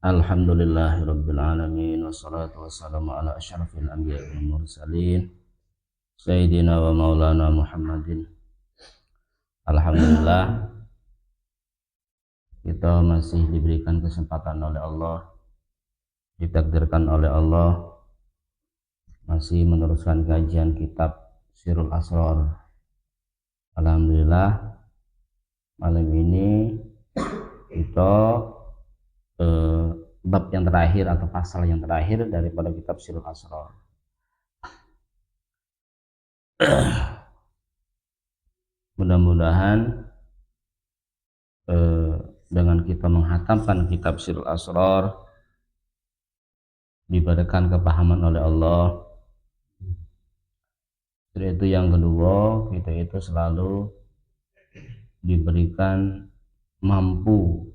Alhamdulillahirabbil alamin wassalatu wassalamu ala asyrafil anbiya'i wal mursalin sayyidina wa maulana Muhammadin. Alhamdulillah, kita masih diberikan kesempatan oleh Allah, ditakdirkan oleh Allah masih meneruskan kajian kitab Sirul Asrar. Alhamdulillah, malam ini kita bab yang terakhir atau pasal yang terakhir daripada kitab Sirul Asrar. Mudah-mudahan dengan kita menghatamkan kitab Sirul Asrar diberikan kepahaman oleh Allah. Itu yang kedua, kita itu selalu diberikan mampu,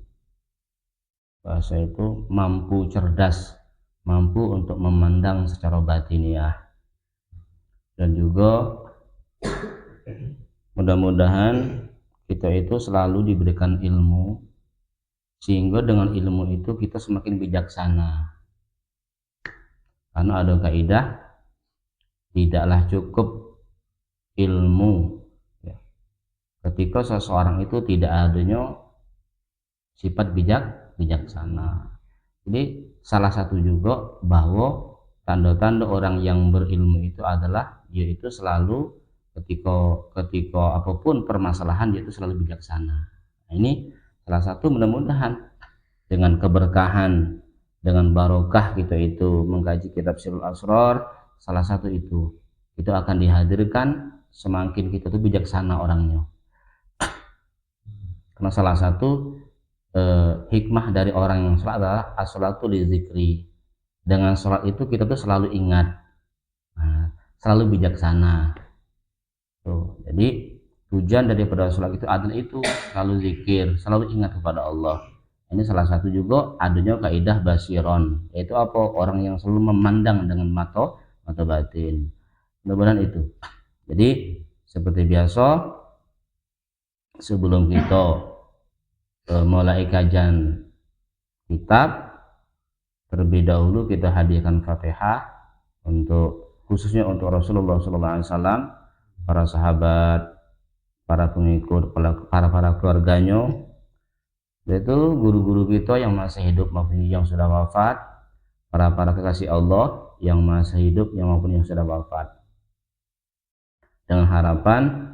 bahasa itu mampu cerdas, mampu untuk memandang secara batiniah, dan juga mudah-mudahan kita itu selalu diberikan ilmu, sehingga dengan ilmu itu kita semakin bijaksana. Karena ada kaidah, tidaklah cukup ilmu ya, ketika seseorang itu tidak adanya sifat bijaksana. Jadi salah satu juga bahwa tanda-tanda orang yang berilmu itu adalah dia itu selalu ketika apapun permasalahan dia itu selalu bijaksana. Nah, ini salah satu, mudah-mudahan dengan keberkahan, dengan barokah kita itu mengkaji kitab Sirul Asrar, salah satu itu akan dihadirkan semakin kita tuh bijaksana orangnya. Karena salah satu hikmah dari orang yang sholat adalah as-sholatu li zikri. Dengan sholat itu kita tuh selalu ingat, selalu bijaksana. Tuh, jadi tujuan daripada sholat itu adalah itu selalu zikir, selalu ingat kepada Allah. Ini salah satu juga adanya kaidah basiron, yaitu apa? Orang yang selalu memandang dengan mata batin. Mudah-mudahan itu. Jadi seperti biasa, sebelum kita mulai kajian kitab, terlebih dahulu kita hadirkan Fatihah khususnya untuk Rasulullah SAW, para sahabat, para pengikut, para keluarganya, yaitu guru-guru kita yang masih hidup maupun yang sudah wafat, para kekasih Allah yang masih hidup yang maupun yang sudah wafat. Dengan harapan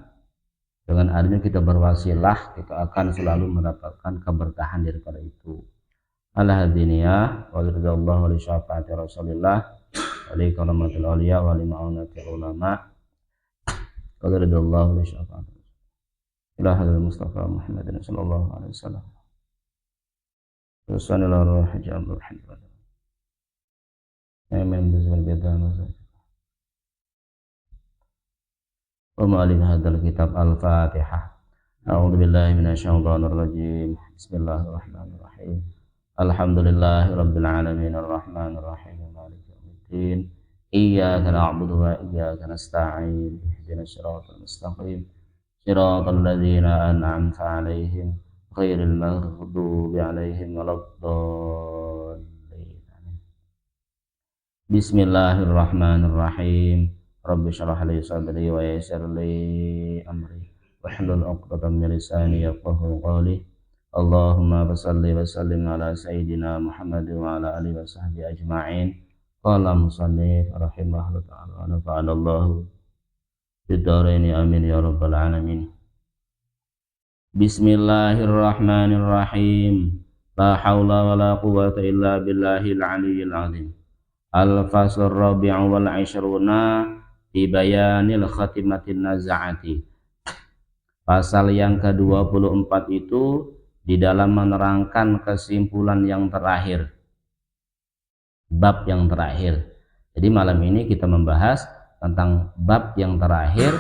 dengan adanya kita berwasilah, kita akan selalu mendapatkan keberkahan daripada itu. Al-hadiniyah wa ridallahu wa li syafaati Rasulillah wa li karamatil awliya wa li ma'unatil ulama wa ridallahu wa li syafaati ila hadal Mustafa Muhammadin sallallahu alaihi wasallam. Rasulullah ruh hajjal rahimah. Amin bizal bidan wa ma'alif hadal kitab al-Fatihah. A'udzu billahi minasyaitonir rajim. Bismillahirrahmanirrahim. Alhamdulillahirabbil alamin arrahmanir rahim maliki yaumiddin. Iyyaka na'budu wa iyyaka nasta'in. Ihdinas siratal mustaqim. Siratal ladzina an'amta 'alaihim ghairil maghdubi 'alaihim waladdallin. Bismillahirrahmanirrahim. Rabbi shrah li sadri wa yassir li amri wahlul 'uqdatam min lisani yafqahu qawli. Allahumma shalli wa sallim ala sayyidina Muhammad wa ala alihi wa sahbihi ajma'in. Qala musannif rahimahullah ta'ala wa nafa'ana Allahu bid-dharaini amin ya rabbal alamin. Bismillahirrahmanirrahim. La haula wa la quwwata illa billahil aliyyil azim. Al-faslur rabi'u wal 'ishruna fi bayanil khatimatin nazaati. Pasal yang ke-24 itu di dalam menerangkan kesimpulan yang terakhir, bab yang terakhir. Jadi malam ini kita membahas tentang bab yang terakhir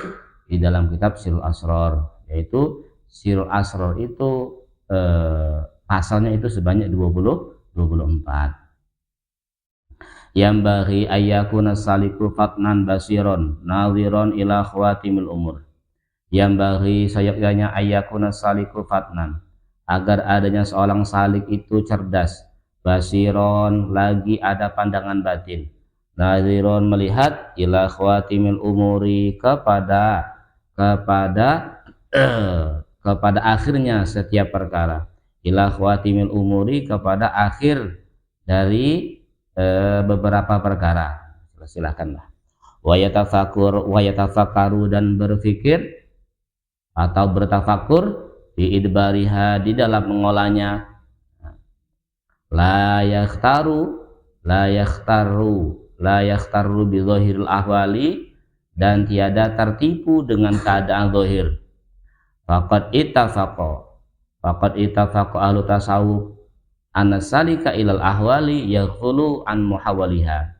di dalam kitab Sirul Asrar, yaitu Sirul Asrar itu pasalnya itu sebanyak 24. Yang bagi ayyakuna saliku fatnan basiron nawiron ila khawatimil umur. Yang bagi sayaknya ayyakuna saliku fatnan, agar adanya seorang salik itu cerdas, basiron lagi ada pandangan batin, nadhiron melihat, ila khawatimil umuri kepada kepada akhirnya setiap perkara, ila khawatimil umuri kepada akhir dari beberapa perkara. Silahkanlah. Wa yatafakkaru dan berfikir atau bertafakur di idbariha di dalam mengolahnya, la yakhtaru bi dhahiril ahwali, dan tiada tertipu dengan keadaan zahir. Faqad ittafaqa ahlu tasawuf anasalika ilal ahwali yaghfulu an muhawaliha.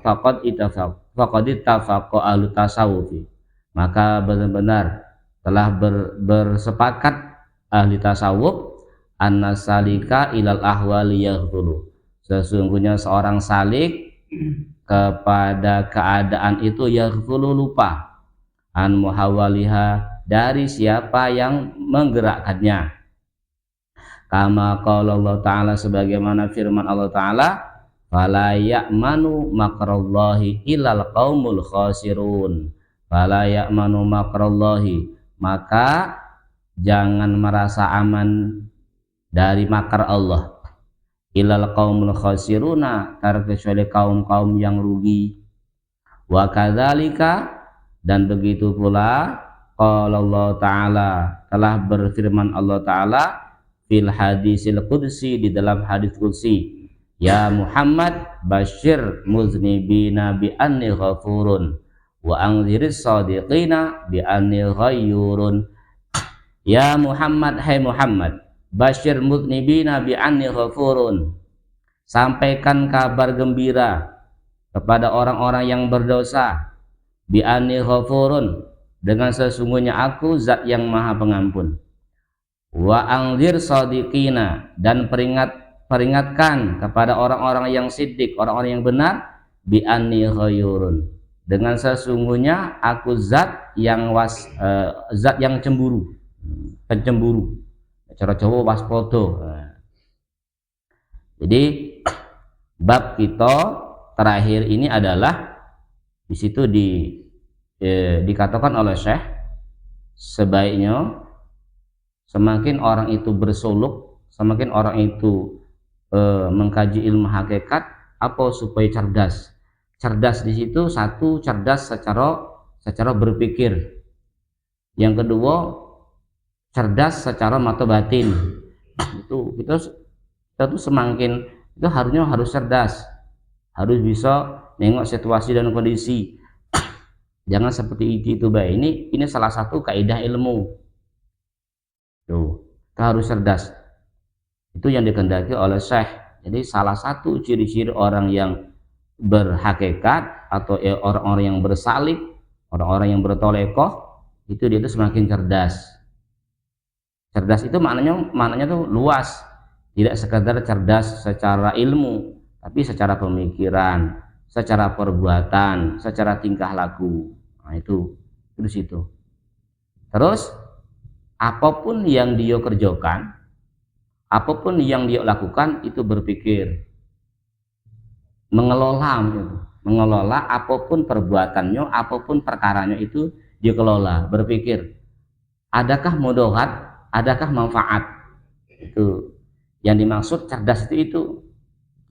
Faqad ittafaqa ahlu tasawufi, maka benar-benar telah bersepakat ahli tasawuf anasalika ilal ahwali yaghfulu, sesungguhnya seorang salik kepada keadaan itu yaghfulu lupa, an muhawaliha dari siapa yang menggerakkannya. Kama qala Allah Ta'ala, sebagaimana firman Allah Ta'ala, fala ya'manu makrallahi illal qaumul khasirun. Fala ya'manu makrallahi, maka jangan merasa aman dari makar Allah, illal qaumul khasiruna, terkecuali kaum-kaum yang rugi. Wa kadzalika, dan begitu pula qala Allah Ta'ala, telah berfirman Allah Ta'ala fil hadisil qudsi, di dalam hadis qudsi, ya Muhammad basyir muznibina bi anni ghafurun wa anziris sadiqina bi anni ghayyurun. Ya Muhammad, hai Muhammad, basyir muznibina bi anni ghafurun, sampaikan kabar gembira kepada orang-orang yang berdosa, bi anni ghafurun, dengan sesungguhnya aku zat yang maha pengampun, wa anzir shadiqina, dan peringatkan kepada orang-orang yang siddiq, orang-orang yang benar, bi anni ghayyurun, dengan sesungguhnya aku zat yang cemburu, pencemburu, cara Jawa waspodo. Jadi bab kita terakhir ini adalah di situ dikatakan oleh Syekh, sebaiknya semakin orang itu bersuluk, semakin orang itu mengkaji ilmu hakikat, apa supaya cerdas. Cerdas di situ, satu, cerdas secara berpikir. Yang kedua, cerdas secara mata batin. Itu kita tuh semakin itu harus cerdas, harus bisa nengok situasi dan kondisi. Jangan seperti itu baik. Ini salah satu kaidah ilmu. Tuh, kita harus cerdas. Itu yang dikehendaki oleh Syekh. Jadi salah satu ciri-ciri orang yang berhakikat atau orang-orang yang bersalik, orang-orang yang bertolekoh, itu dia itu semakin cerdas. Cerdas itu maknanya tuh luas, tidak sekedar cerdas secara ilmu, tapi secara pemikiran, secara perbuatan, secara tingkah laku. Nah, itu di situ. Terus apapun yang dia kerjakan, apapun yang dia lakukan, itu berpikir, mengelola apapun perbuatannya, apapun perkaranya, itu dia kelola, berpikir, adakah mudarat, adakah manfaat. Itu yang dimaksud cerdas itu.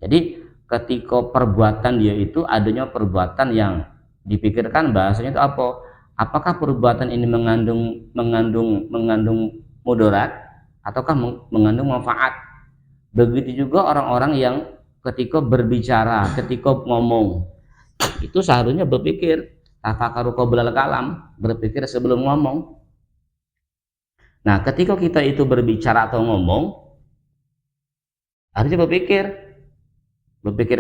Jadi ketika perbuatan dia itu adanya perbuatan yang dipikirkan, bahasanya itu apa? Apakah perbuatan ini mengandung mudarat ataukah mengandung manfaat? Begitu juga orang-orang yang ketika berbicara, ketika ngomong, itu seharusnya berpikir, tafakkaru qoblal kalam, berpikir sebelum ngomong. Nah, ketika kita itu berbicara atau ngomong, harusnya berpikir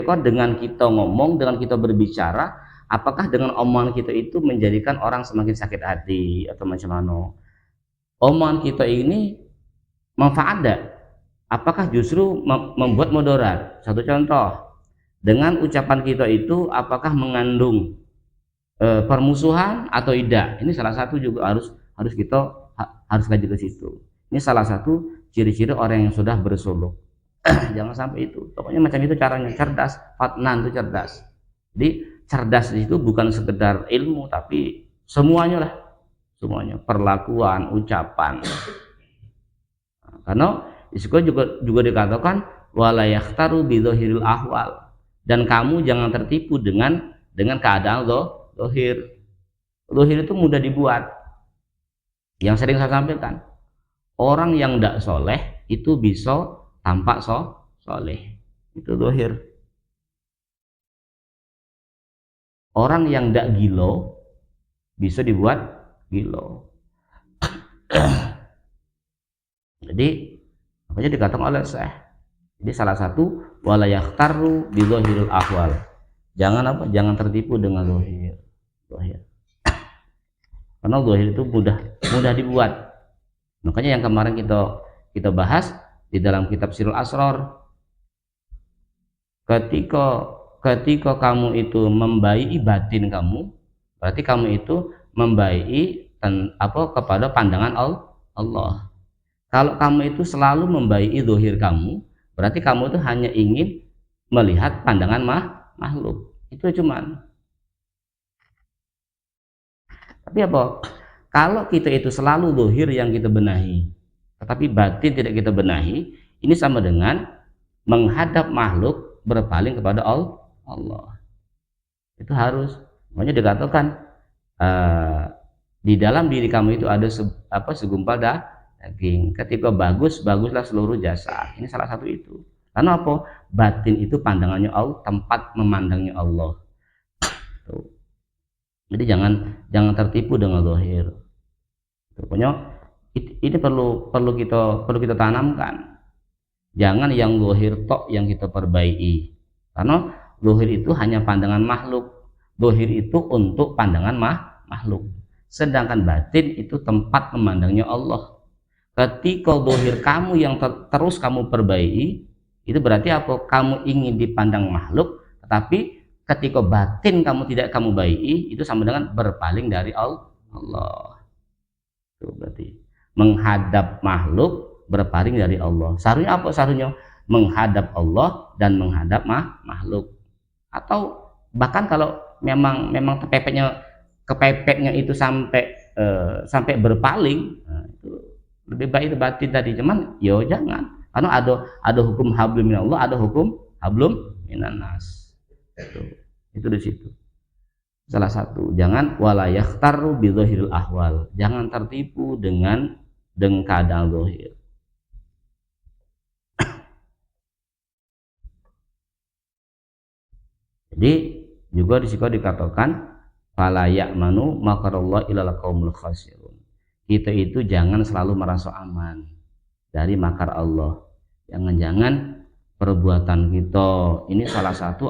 kok dengan kita ngomong, dengan kita berbicara, apakah dengan omongan kita itu menjadikan orang semakin sakit hati atau macam mana? Omongan kita ini manfaat enggak? Apakah justru membuat mudarat? Satu contoh, dengan ucapan kita itu apakah mengandung permusuhan atau tidak? Ini salah satu juga harus kita harus kaji ke situ. Ini salah satu ciri-ciri orang yang sudah bersuluk. Jangan sampai itu. Pokoknya macam itu caranya, cerdas. Fatnan itu cerdas. Jadi cerdas itu bukan sekedar ilmu, tapi semuanya lah, semuanya, perlakuan, ucapan. Karena disitu juga dikatakan wala yakhtaru bidzahiril ahwal, dan kamu jangan tertipu dengan keadaan zahir. Zahir itu mudah dibuat. Yang sering saya sampaikan, orang yang tidak soleh itu bisa tampak soleh, itu zahir. Orang yang tidak gilo bisa dibuat gilo. Jadi makanya dikatakan oleh Syekh, jadi salah satu wala yakhtaru bi dzahiril ahwal, jangan tertipu dengan zahir. Karena zahir itu mudah dibuat. Makanya yang kemarin kita bahas di dalam kitab Sirul Asrar, ketika kamu itu membaiki batin kamu, berarti kamu itu membaiki kepada pandangan Allah. Kalau kamu itu selalu membaiki zahir kamu, berarti kamu itu hanya ingin melihat pandangan makhluk. Itu cuman. Tapi apa? Kalau kita itu selalu zahir yang kita benahi, tetapi batin tidak kita benahi, ini sama dengan menghadap makhluk berpaling kepada Allah. Itu harus. Makanya dikatakan di dalam diri kamu itu ada segumpal daging. Ketika baguslah seluruh jasad. Ini salah satu itu. Karena apa? Batin itu pandangannya Allah, tempat memandangnya Allah. Tuh. Jadi jangan tertipu dengan zahir. Pokoknya ini perlu kita tanamkan. Jangan yang zahir tok yang kita perbaiki. Karena zahir itu hanya pandangan makhluk. Zahir itu untuk pandangan makhluk. Sedangkan batin itu tempat memandangnya Allah. Ketika zahir kamu yang terus kamu perbaiki, itu berarti apa? Kamu ingin dipandang makhluk, tetapi ketika batin kamu tidak kamu baiki, itu sama dengan berpaling dari Allah. Itu berarti menghadap makhluk, berpaling dari Allah. Seharusnya apa? Seharusnya menghadap Allah dan menghadap makhluk. Atau bahkan kalau memang kepepetnya itu sampai berpaling, nah, itu lebih baik itu batin tadi. Cuman yo jangan, karena ada hukum hablum minallah, ada hukum hablum minannas. Itu di situ. Salah satu, jangan wala yakhtaru bi dzahiril ahwal, jangan tertipu dengan keadaan zahir. Jadi juga di situ dikatakan fala ya'manu makarallah ilal qaumul khasirun. Kita itu jangan selalu merasa aman dari makar Allah. Jangan-jangan perbuatan kita ini salah satu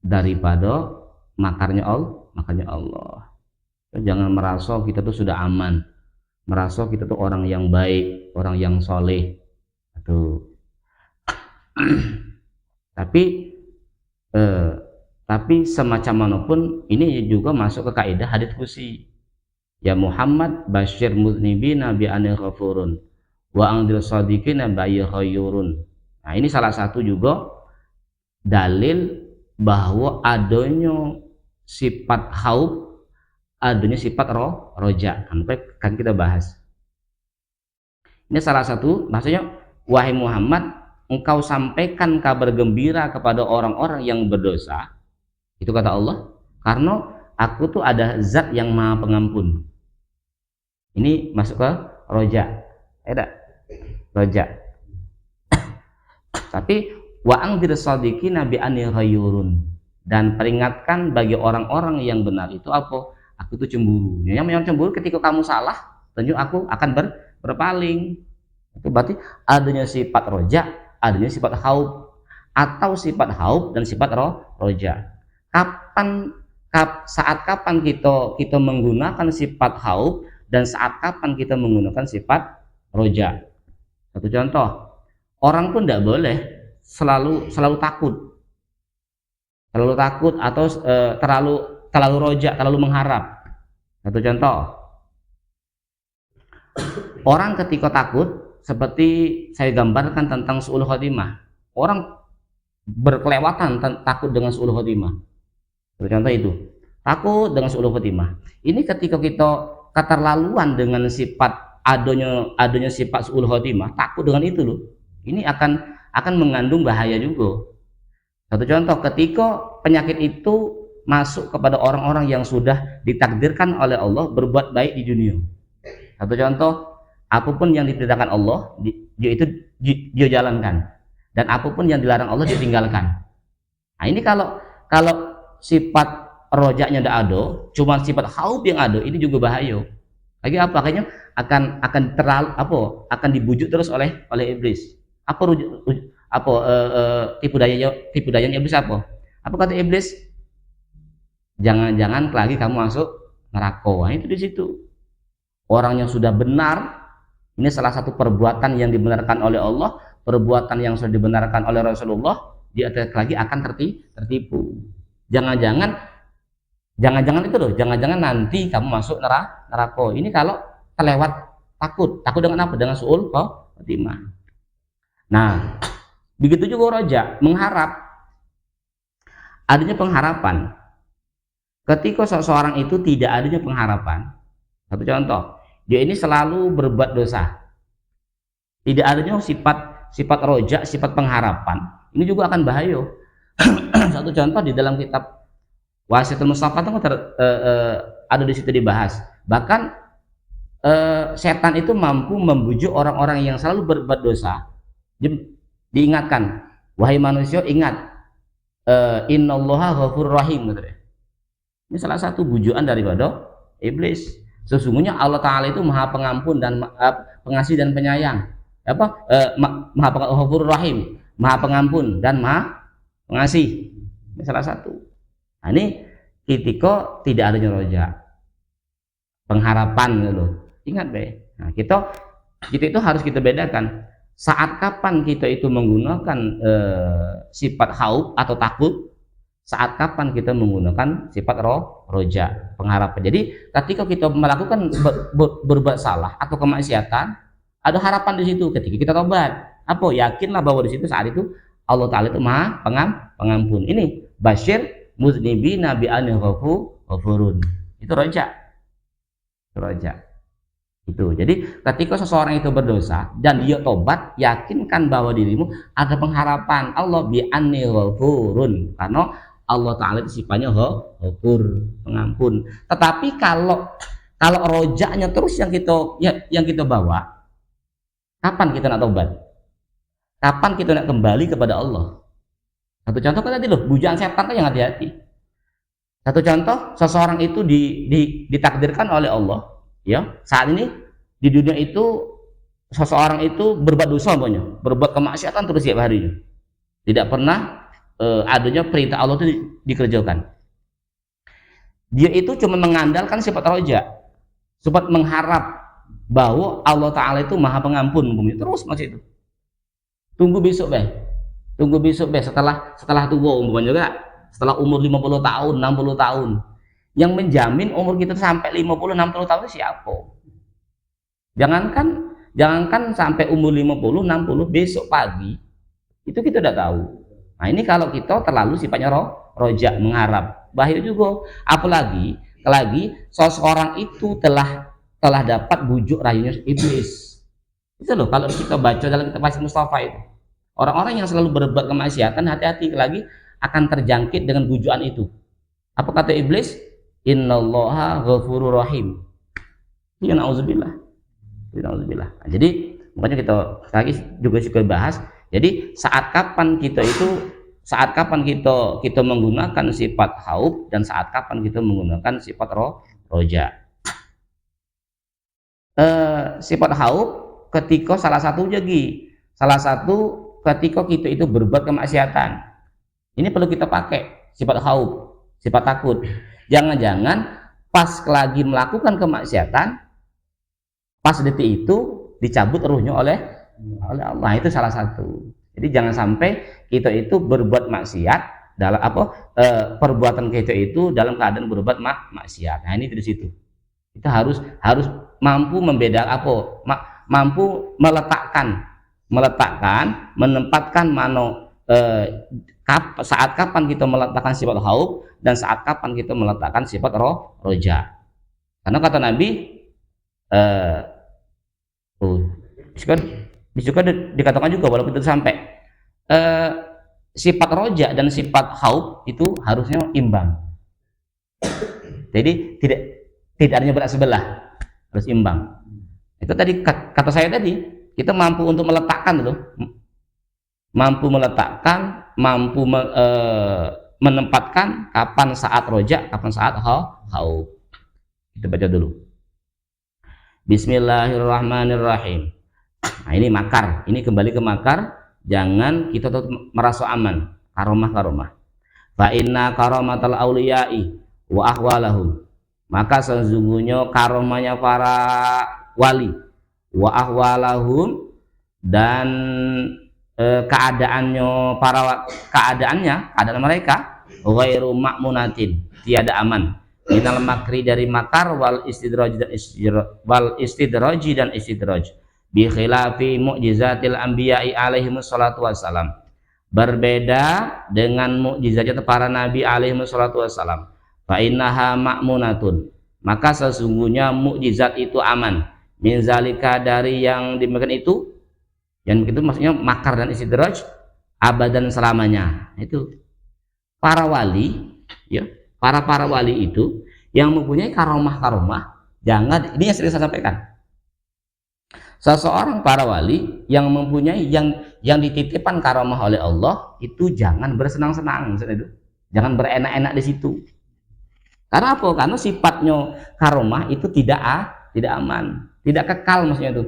daripada makarnya Allah. Jangan merasa kita tuh sudah aman, merasa kita tuh orang yang baik, orang yang soleh. Tapi semacam manapun ini juga masuk ke kaidah hadits qudsi. Ya Muhammad basyir mudznibina bi anil ghafurun wa anzil shadiqina bi khayrun. Nah, ini salah satu juga dalil bahwa adanya sifat haub, adanya sifat roja. Kan kita bahas. Ini salah satu, maksudnya wahai Muhammad, engkau sampaikan kabar gembira kepada orang-orang yang berdosa. Itu kata Allah, karena aku tuh ada zat yang maha pengampun. Ini masuk ke roja. Roja. Tapi wa anzir shadiqina bi anil ghayrun, dan peringatkan bagi orang-orang yang benar itu apa? Aku itu cemburu. Yang cemburu ketika kamu salah, tentu aku akan berpaling. Itu berarti adanya sifat roja, adanya sifat haub, atau sifat haub dan sifat roja. Saat kapan kita menggunakan sifat haub dan saat kapan kita menggunakan sifat roja? Satu contoh, orang pun tidak boleh selalu takut atau terlalu roja, terlalu mengharap. Satu contoh, Orang ketika takut, seperti saya gambarkan tentang su'ul khotimah, orang berkelewatan takut dengan su'ul khotimah. Contoh itu, takut dengan su'ul khotimah. Ini ketika kita keterlaluan dengan sifat adanya sifat su'ul khotimah, takut dengan itu loh. Ini akan mengandung bahaya juga. Satu contoh, ketika penyakit itu masuk kepada orang-orang yang sudah ditakdirkan oleh Allah berbuat baik di dunia. Satu contoh, apapun yang diperintahkan Allah, dia jalankan, dan apapun yang dilarang Allah ditinggalkan. Nah ini kalau sifat rojaknya tidak ada, cuma sifat khauf yang ada, ini juga bahaya. Lagi apa? Akhirnya akan dibujuk terus oleh iblis. Tipu dayanya iblis apa? Apa kata iblis? Jangan lagi kamu masuk neraka. Nah, itu di situ. Orang yang sudah benar, ini salah satu perbuatan yang dibenarkan oleh Allah, perbuatan yang sudah dibenarkan oleh Rasulullah, dia lagi akan tertipu. Jangan-jangan itu loh, jangan-jangan nanti kamu masuk neraka. Ini kalau terlewat takut dengan apa? Dengan su'ul khotimah. Nah, begitu juga roja, mengharap. Adanya pengharapan. Ketika seseorang itu tidak adanya pengharapan, satu contoh, dia ini selalu berbuat dosa, tidak adanya sifat roja, sifat pengharapan, ini juga akan bahaya. Satu contoh di dalam kitab Wasiatul Mustafa itu ada di situ dibahas. Bahkan setan itu mampu membujuk orang-orang yang selalu berbuat dosa. Diingatkan, wahai manusia, ingat, innallaha ghafurur rahim. Ini salah satu bujukan daripada iblis. Sesungguhnya Allah Ta'ala itu maha pengampun dan pengasih dan penyayang. Maha ghafurur rahim, maha pengampun dan maha pengasih. Ini salah satu. Nah, ini ketika tidak adanya roja, pengharapan gitu. Ingat baik. Nah, kita itu harus kita bedakan. Saat kapan kita itu menggunakan sifat khauf atau takut, saat kapan kita menggunakan sifat roja, pengharapan. Jadi ketika kita melakukan berbuat salah atau kemaksiatan, ada harapan di situ ketika kita tobat. Apa? Yakinlah bahwa di situ saat itu Allah Ta'ala itu maha pengampun. Ini basyir muznibina bi anni ghafurun. Itu roja. Itu. Jadi ketika seseorang itu berdosa dan dia tobat, yakinkan bahwa dirimu ada pengharapan. Allah bi anni ghafurun. Karena Allah Ta'ala itu sifatnya ghafur, pengampun. Tetapi kalau rojaknya terus yang kita bawa, kapan kita nak tobat? Kapan kita nak kembali kepada Allah? Satu contoh kan tadi loh, bujukan setan kan yang hati-hati. Satu contoh, seseorang itu ditakdirkan oleh Allah, ya. Saat ini di dunia itu seseorang itu berbuat dosa, berbuat kemaksiatan terus setiap harinya. Tidak pernah adanya perintah Allah itu dikerjakan. Dia itu cuma mengandalkan sifat roja, sifat mengharap bahwa Allah Ta'ala itu maha pengampun. Terus masih itu. Tunggu besok setelah tua umpamanya juga, setelah umur 50 tahun, 60 tahun. Yang menjamin umur kita sampai 50, 60 tahun itu siapa? Jangankan sampai umur 50, 60, besok pagi itu kita tidak tahu. Nah ini kalau kita terlalu sifatnya roja, mengharap, bahaya juga. Apalagi seseorang itu telah dapat bujuk rayunya iblis. Itu loh kalau kita baca dalam kitab Wasiatul Mustafa itu, orang-orang yang selalu berbuat kemaksiatan, hati-hati lagi akan terjangkit dengan bujukan itu. Apa kata iblis? Innallaha ghafurur rahim. Ya na'udzubillah. Nah, jadi makanya kita lagi juga bahas. Jadi saat kapan kita menggunakan sifat khauf dan saat kapan kita menggunakan sifat roja. Sifat khauf ketika salah satu ketika kita itu berbuat kemaksiatan. Ini perlu kita pakai sifat khauf, sifat takut. Jangan-jangan pas lagi melakukan kemaksiatan, pas detik itu dicabut ruhnya oleh Allah. Itu salah satu. Jadi jangan sampai kita itu berbuat maksiat dalam perbuatan kita itu dalam keadaan berbuat maksiat. Nah ini di situ. Kita harus mampu membedakan mampu meletakkan menempatkan saat kapan kita meletakkan sifat haub dan saat kapan kita meletakkan sifat roja. Karena kata Nabi juga dikatakan juga walaupun itu sampai sifat roja dan sifat haub itu harusnya imbang. Jadi tidak adanya berat sebelah, harus imbang. Itu tadi kata saya tadi, kita mampu untuk meletakkan dulu, mampu menempatkan kapan saat roja, kapan saat haub. Kita baca dulu. Bismillahirrahmanirrahim. Nah, ini makar, ini kembali ke makar. Jangan kita tetap merasa aman. Karomah. Fa inna karamatal auliyai wa ahwalahum, maka sesungguhnya karomahnya para wali, wa ahwalahum, dan keadaan mereka, ghairu ma'munatin, tiada aman, minal makri, dari makar, wal istidraji dan istidraj, bi khilafi mu'jizatil anbiya'i alaihimus salatu wassalam, berbeda dengan mukjizatnya para nabi alaihi salatu wassalam. Fa innaha ma'munatun, maka sesungguhnya mukjizat itu aman, min zalika, dari yang demikian itu, yang itu maksudnya makar dan istidraj, abadan, selamanya. Itu para wali, ya, para wali itu yang mempunyai karomah, jangan, ini yang sering saya sampaikan, seseorang para wali yang mempunyai yang dititipkan karomah oleh Allah itu jangan bersenang-senang, jangan berenak-enak di situ. Karena apa? Karena sifatnya karomah itu tidak aman, tidak kekal, maksudnya itu.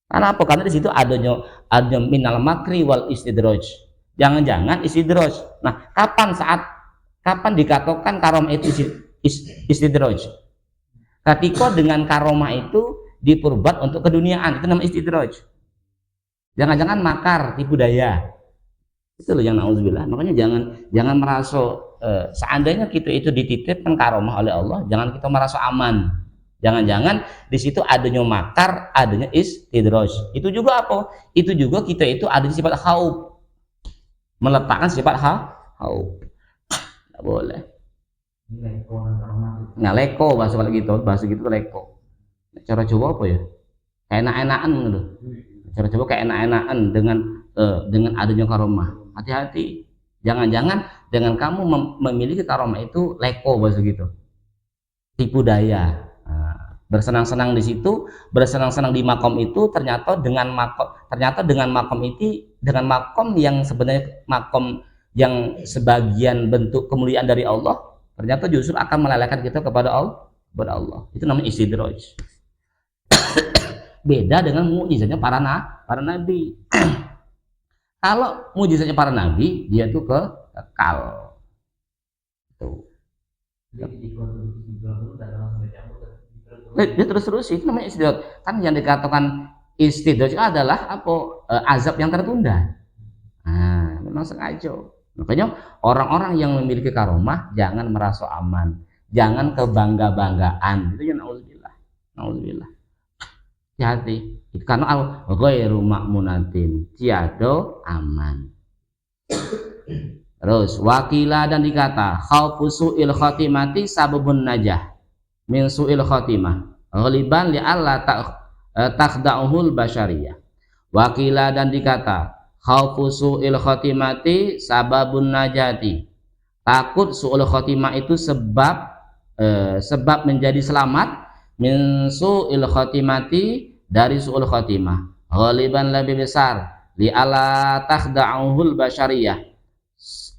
Karena apa? Karena di situ adanya minal makri wal istidraj. Jangan-jangan istidraj. Nah, kapan dikatakan karomah itu istidraj? Ketika dengan karomah itu diperbuat untuk keduniaan, itu namanya istidraj. Jangan-jangan makar, tipu daya. Itu loh yang na'udzubillah. Makanya jangan merasa seandainya kita itu dititipkan karomah oleh Allah, jangan kita merasa aman. Jangan-jangan di situ adanya makar, adanya istidraj. Itu juga apa? Itu juga kita itu ada sifat haub. Meletakkan sifat haub. Enggak boleh. Nah, leko bahasa gitu leko. Cara Jawa apa ya? Enak-enakan gitu. Cara Jawa kayak enak-enakan dengan adanya karomah. Hati-hati. Jangan-jangan dengan kamu memiliki karomah itu leko bahasa gitu. Tipu daya. Bersenang-senang di situ, bersenang-senang di makom itu, ternyata dengan makom itu, dengan makom yang sebenarnya makom yang sebagian bentuk kemuliaan dari Allah, ternyata justru akan melelehkan kita kepada Allah. Itu namanya istidraj. Beda dengan mukjizatnya para nabi. Kalau mukjizatnya para nabi, dia tuh kekal. Tuh. Dia terus itu namanya istidraj. Kan yang dikatakan istidraj adalah apa? Azab yang tertunda. Nah, memang sengaja. Makanya orang-orang yang memiliki karomah jangan merasa aman, jangan kebangga-banggaan. Itu yang naudzubillah. Hati, karena ghairu ma'munatin, tiada aman. Terus wakila, dan dikata khaufu su'il khatimati sababun najah min su'il khatimah ghaliban li alla takhda'uhul basyariyah. Wakila, dan dikata khaufu su'il khatimati sababun najati, takut su'il khatimah itu sebab menjadi selamat, min su'il khatimati, dari su'ul khatimah, ghaliban, lebih besar, li ala takhda'uhul basyariyah,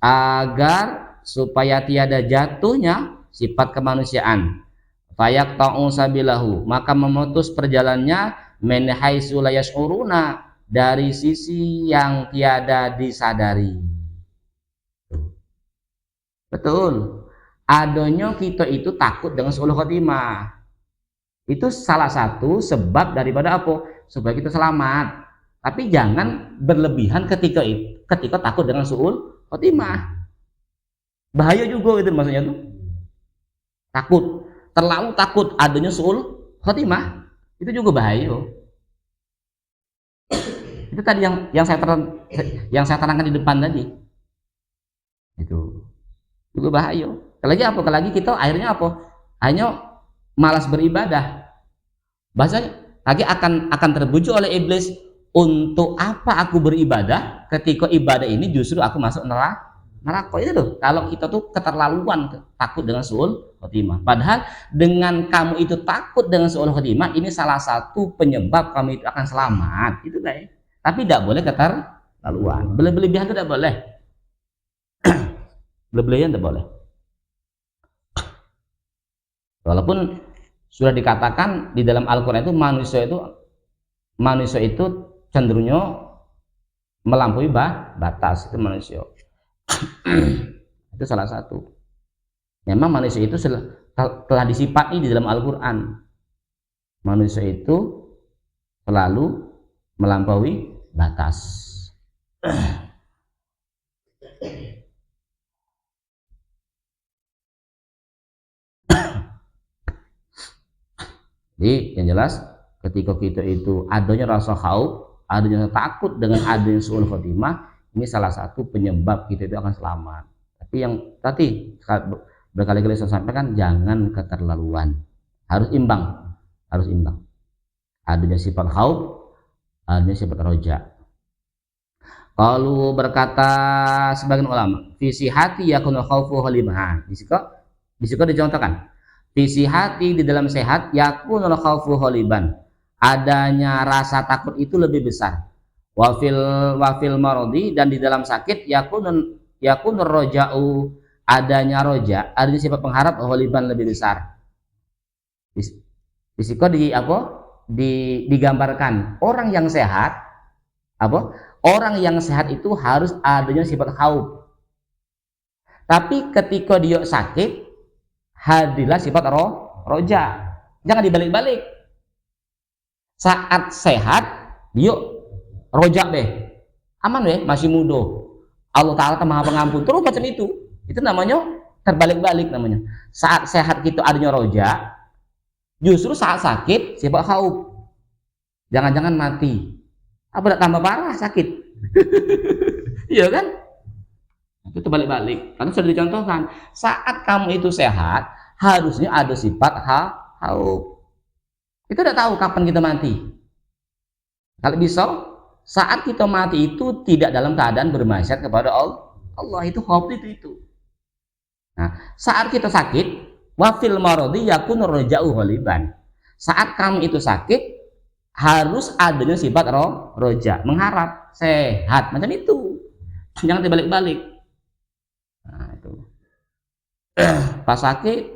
agar supaya tiada jatuhnya sifat kemanusiaan, fayak ta'u sabilahu, maka memutus perjalannya, min haitsu la yash'uruna, dari sisi yang tiada disadari. Betul, adanya kita itu takut dengan su'ul khatimah. Itu salah satu sebab daripada apa? Supaya kita selamat. Tapi jangan berlebihan ketika takut dengan su'ul khatimah. Bahaya juga itu maksudnya tuh. terlalu takut adanya suul khotimah, itu juga bahaya. Itu tadi yang saya terangkan di depan tadi, itu juga bahaya. Apalagi kita akhirnya hanya malas beribadah, bahasanya lagi akan terbujuk oleh iblis. Untuk apa aku beribadah ketika ibadah ini justru aku masuk neraka? Itu loh, kalau kita tuh keterlaluan takut dengan suul khotimah. Padahal dengan kamu itu takut dengan suul khotimah, ini salah satu penyebab kamu itu akan selamat, itu guys. Tapi tidak boleh keterlaluan, berlebihan itu tidak boleh. Berlebihan tidak boleh, walaupun sudah dikatakan di dalam Al-Quran itu manusia itu cenderungnya melampaui batas, itu manusia. Itu salah satu. Memang manusia itu telah disifati di dalam Al-Quran. Manusia itu selalu melampaui batas. Jadi yang jelas ketika kita itu adanya rasa khauf, adanya takut dengan adanya suul khotimah, ini salah satu penyebab kita itu akan selamat. Tapi yang tadi berkali-kali saya sampaikan, jangan keterlaluan, harus imbang. Adanya sifat khauf, adanya sifat roja. Kalau berkata sebagian ulama, visi hati yakunu khaufu halimah. Disiko dicontohkan, visi hati di dalam sehat yakunu khaufu haliban. Adanya rasa takut itu lebih besar. Wafil marodi, dan di dalam sakit yakun roja'u, adanya roja, adanya sifat pengharap holiban lebih besar. Disiko digambarkan orang yang sehat, orang yang sehat itu harus adanya sifat khauf. Tapi ketika dia sakit, hadirlah sifat roja. Jangan dibalik-balik. Saat sehat, yuk rojak deh, aman deh, masih muda, Allah Ta'ala maha pengampun, terus macam itu namanya terbalik-balik namanya. Saat sehat kita adanya rojak, justru saat sakit sifat khauf, jangan-jangan mati, apa tidak tambah parah sakit. Iya kan, itu terbalik-balik. Karena sudah dicontohkan, saat kamu itu sehat harusnya ada sifat khauf. Kita tidak tahu kapan kita mati. Kalau bisa, saat kita mati itu tidak dalam keadaan bermaksiat kepada Allah, itu khauf itu. Nah, saat kita sakit, wafil marodi yakun roja'u ghaliban. Saat kamu itu sakit, harus adanya sifat roja, mengharap sehat, macam itu. Jangan dibalik-balik. Nah, itu. Pas sakit,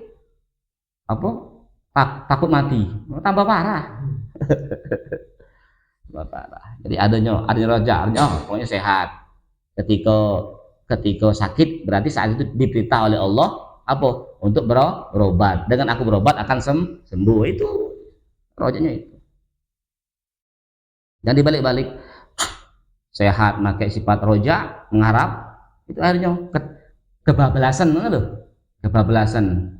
takut mati, tambah parah. Tambah parah. Jadi adanya roja, pokoknya sehat. Ketika sakit berarti saat itu diperintah oleh Allah untuk berobat. Dengan aku berobat akan sembuh, itu rojanya itu. Dan dibalik-balik, sehat pakai sifat roja, mengharap, itu akhirnya kebablasan, kebablasan.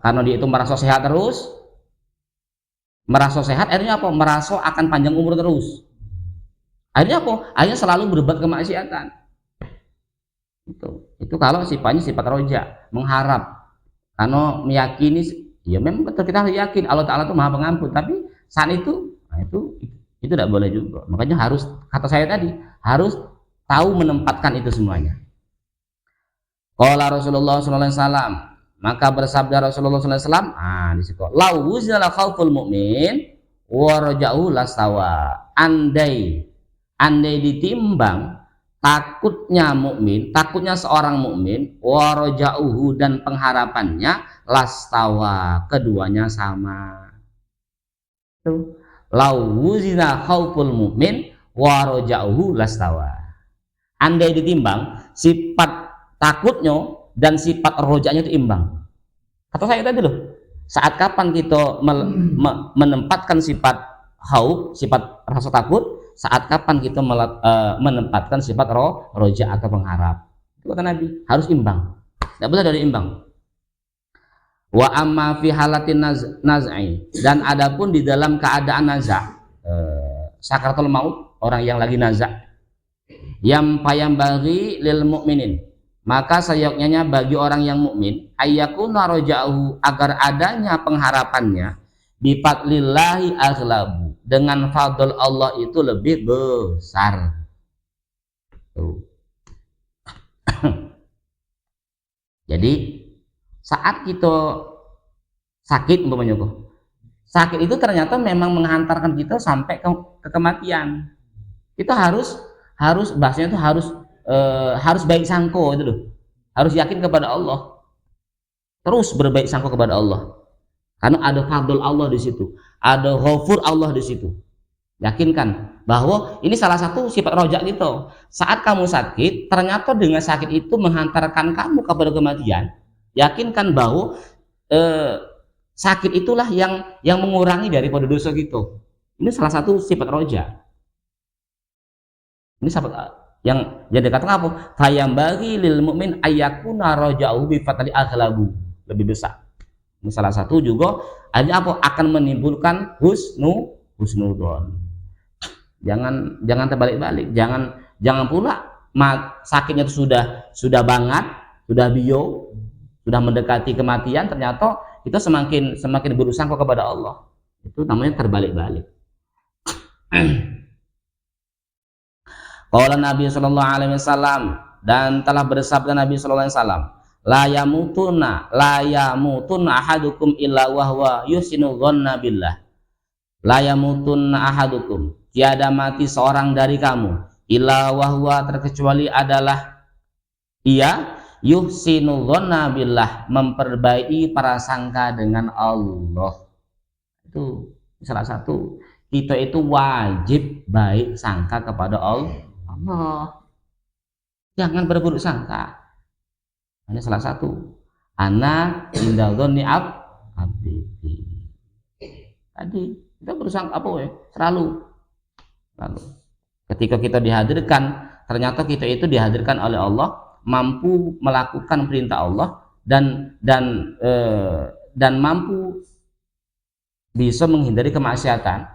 Karena dia itu merasa sehat terus, akhirnya merasa akan panjang umur terus, akhirnya selalu berbuat kemaksiatan. Itu kalau sifatnya sifat roja, mengharap, karena meyakini, ya memang betul kita harus yakin Allah Ta'ala itu maha pengampun, tapi saat itu tidak boleh juga. Makanya harus, kata saya tadi, harus tahu menempatkan itu semuanya. Qala Rasulullah SAW, maka bersabda Rasulullah SAW, di situ, lau wuzila khauful mu'min wa raja'u lastawa. Andai ditimbang takutnya mukmin, takutnya seorang mukmin, wa raja'uhu, dan pengharapannya, lastawa, keduanya sama. Tuh, lau wuzila khauful mu'min wa raja'uhu lastawa. Andai ditimbang sifat takutnya dan sifat rojanya itu imbang. Kata saya tadi loh, saat kapan kita menempatkan sifat khauf, sifat rasa takut, saat kapan kita menempatkan sifat roja atau pengharap. Itu kata Nabi, harus imbang, tidak boleh dari imbang. Wa amma fi halatin naz'i, dan adapun di dalam keadaan naza, sakaratul maut, orang yang lagi naza, yang payambari lil mukminin, maka sayoknya bagi orang yang mukmin ayyakuna raja'uhu, agar adanya pengharapannya bi fadlillahi aghlabu, dengan fadl Allah itu lebih besar. Tuh. Jadi saat kita sakit, umpamanya kok sakit itu ternyata memang menghantarkan kita sampai ke kematian, kita harus bahasanya itu harus baik sangko itu loh, harus yakin kepada Allah, terus berbaik sangko kepada Allah, karena ada fadl Allah di situ, ada ghafur Allah di situ. Yakinkan bahwa ini salah satu sifat roja gitu. Saat kamu sakit, ternyata dengan sakit itu menghantarkan kamu kepada kematian, yakinkan bahwa sakit itulah yang mengurangi daripada dosa gitu. Ini salah satu sifat roja. Ini sifat yang dikatakan apa? Fayambagi lil mu'min ayyakuna raja'u bi fatali aghlabu, lebih besar. Ini salah satu juga hanya apa? Akan menimbulkan husnudon. Jangan terbalik-balik, jangan pula sakitnya itu sudah banget, sudah bio, sudah mendekati kematian, ternyata kita semakin berusaha kepada Allah. Itu namanya terbalik-balik. Qala Nabi sallallahu alaihi wasallam, dan telah bersabda Nabi sallallahu alaihi wasallam, la yamutunna ahadukum illa wa huwa yusinu dhanna billah. La yamutunna ahadukum, tiada mati seorang dari kamu, illa wa huwa, terkecuali adalah ia yuhsinu dhanna billah, memperbaiki prasangka dengan Allah. Itu salah satu, kita itu wajib baik sangka kepada Allah. Jangan berburuk sangka. Ini salah satu. Ana inda dhanni abdi. Tadi kita bersangka apa ya? Selalu. Ketika kita dihadirkan, ternyata kita itu dihadirkan oleh Allah, mampu melakukan perintah Allah dan mampu bisa menghindari kemaksiatan.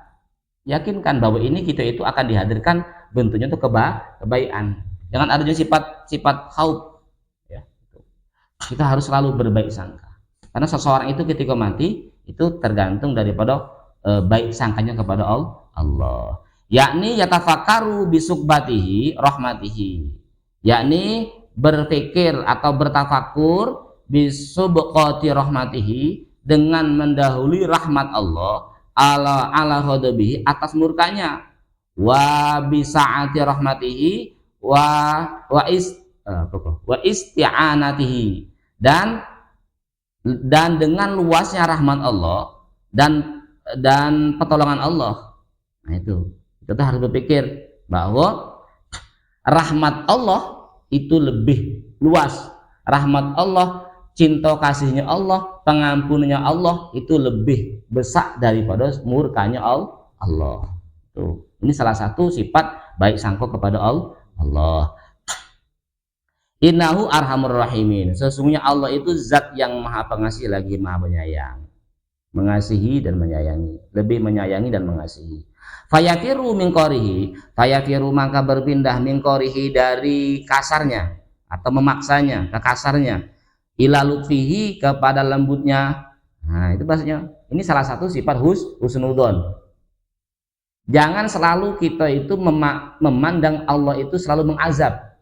Yakinkan bahwa ini kita itu akan dihadirkan bentuknya itu kebaikan. Jangan adanya sifat khauf. Ya, kita harus selalu berbaik sangka. Karena seseorang itu ketika mati itu tergantung daripada baik sangkanya kepada Allah. Yakni yatafakaru bisukbatihi rahmatihi, yakni berpikir atau bertafakur bisubqati rahmatihi, dengan mendahului rahmat Allah, ala ghadabihi, atas murkanya, wa bisaati rahmatihi wa isti'anatihi, dan dengan luasnya rahmat Allah dan pertolongan Allah. Nah itu kita harus berpikir bahwa rahmat Allah itu lebih luas, rahmat Allah, cinta kasihnya Allah, pengampunannya Allah itu lebih besar daripada murkanya Allah. Tuh. Ini salah satu sifat baik sangka kepada Allah. Innahu arhamur rahimin, sesungguhnya Allah itu zat yang maha pengasih lagi maha penyayang, mengasihi dan menyayangi, lebih menyayangi dan mengasihi. Fayafiru min qarihi, fayafiru maka berpindah min qarihi, dari kasarnya atau memaksanya ke kasarnya, ila lutfihi, kepada lembutnya. Nah itu bahasanya, ini salah satu sifat husnudon. Jangan selalu kita itu memandang Allah itu selalu mengazab.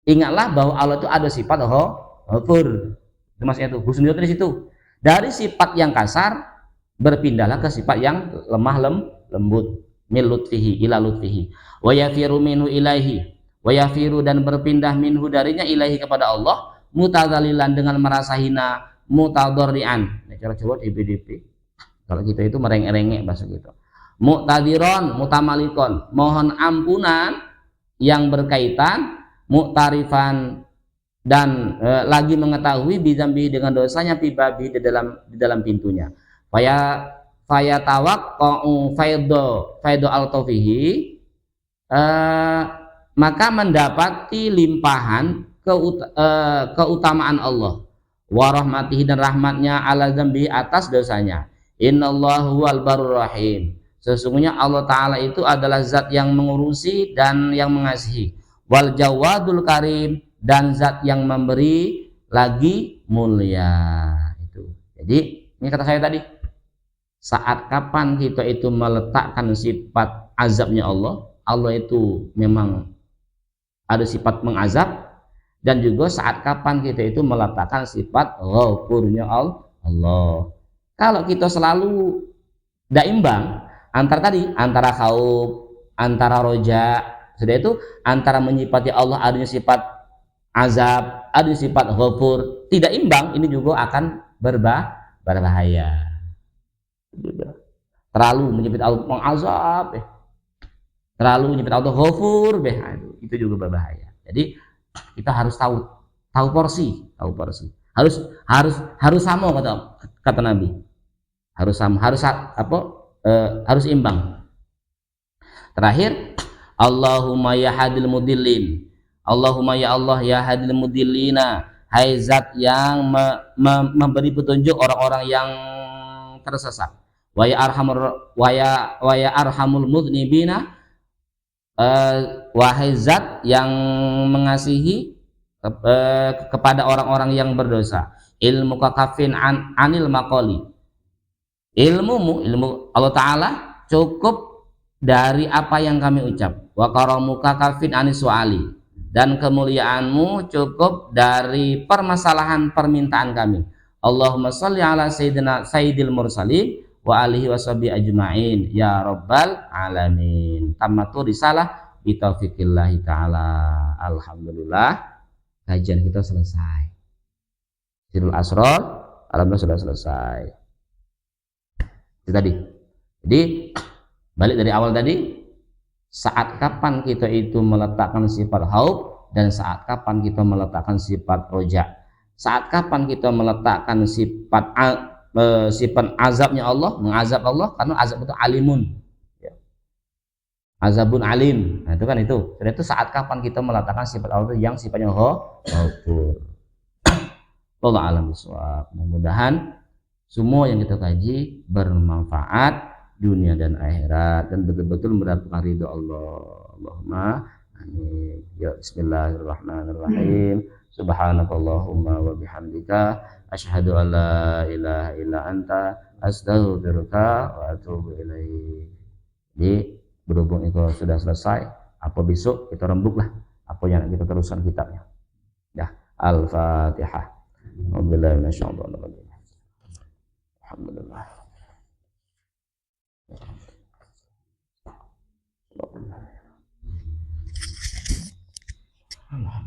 Ingatlah bahwa Allah itu ada sifat ghafur. Itu maksudnya itu husnudon di situ. Dari sifat yang kasar berpindahlah ke sifat yang lemah lembut, min lutfihi ila lutfihi, wa yafiru minhu ilaihi, wa yafiru, dan berpindah minhu darinya ilaihi kepada Allah, mutadzalilan, dengan merasa hina, mutadorrian. Nah, coba di BDP kalau kita itu merengek-rengek bahasa gitu, muktadiron mutamalikon, mohon ampunan yang berkaitan, muktarifan, dan lagi mengetahui bizambi, dengan dosanya, pibabi, di dalam pintunya. Faya tawaqqa'u faido al-tawfihi, maka mendapati limpahan keutamaan Allah, wa rahmatihi dan rahmatnya ala dzambi atas dosanya. Innallahu huwal barur rahim. Sesungguhnya Allah Ta'ala itu adalah zat yang mengurusi dan yang mengasihi. Wal jawadul karim, dan zat yang memberi lagi mulia. Itu. Jadi ini kata saya tadi, saat kapan kita itu meletakkan sifat azabnya Allah, Allah itu memang ada sifat mengazab, dan juga saat kapan kita itu meletakkan sifat ghafurnya Allah. Kalau kita selalu tidak imbang antara khauf, antara roja, sudah itu antara menyifati Allah adanya sifat azab, adanya sifat ghafur, tidak imbang, ini juga akan berbahaya. Terlalu menyifati Allah mengazab, terlalu menyifati Allah ghafur, itu juga berbahaya. Jadi kita harus tahu porsi, harus sama kata Nabi, harus sama, harus imbang. Terakhir, Allahumma ya hadil mudillin, Allahumma ya Allah ya hadil mudillina, hai zat yang memberi petunjuk orang-orang yang tersesat, wa ya arhamul mudnibina, wahai zat yang mengasihi kepada orang-orang yang berdosa. Ilmu kakafin anil maqali, ilmu Allah Ta'ala cukup dari apa yang kami ucap. Wa karamuka kafin anis wa'ali, dan kemuliaanmu cukup dari permasalahan permintaan kami. Allahumma sholli ala sayyidil mursalin wa alihi washabi ajma'in ya rabbal alamin. Tammatu risalah bitaufiqillahi ta'ala. Alhamdulillah, kajian kita selesai. Sirul Asrar alhamdulillah sudah selesai. Itu tadi. Jadi balik dari awal tadi, saat kapan kita itu meletakkan sifat haub, dan saat kapan kita meletakkan sifat roja, saat kapan kita meletakkan sifat azabnya Allah, mengazab Allah, karena azab itu alimun, ya. Azabun alim, nah itu kan itu. Jadi itu saat kapan kita meletakkan sifat Allah yang sifatnya ghafur. Allah alam bisawab. Mudah-mudahan semua yang kita kaji bermanfaat dunia dan akhirat, dan betul-betul mendapatkan ridho Allah. Allahumma amin. Ya bismillahirrahmanirrahim. Subhanakallahumma wa bihamdika asyhadu an la ilaha illa anta astaghfiruka wa atubu ilaik. Jadi berhubung itu sudah selesai, apa besok kita rembuklah apa yang kita teruskan kitabnya. Ya, Al-Fatihah. Wabillahi minasyaitonir rajim. Alhamdulillah. Allah.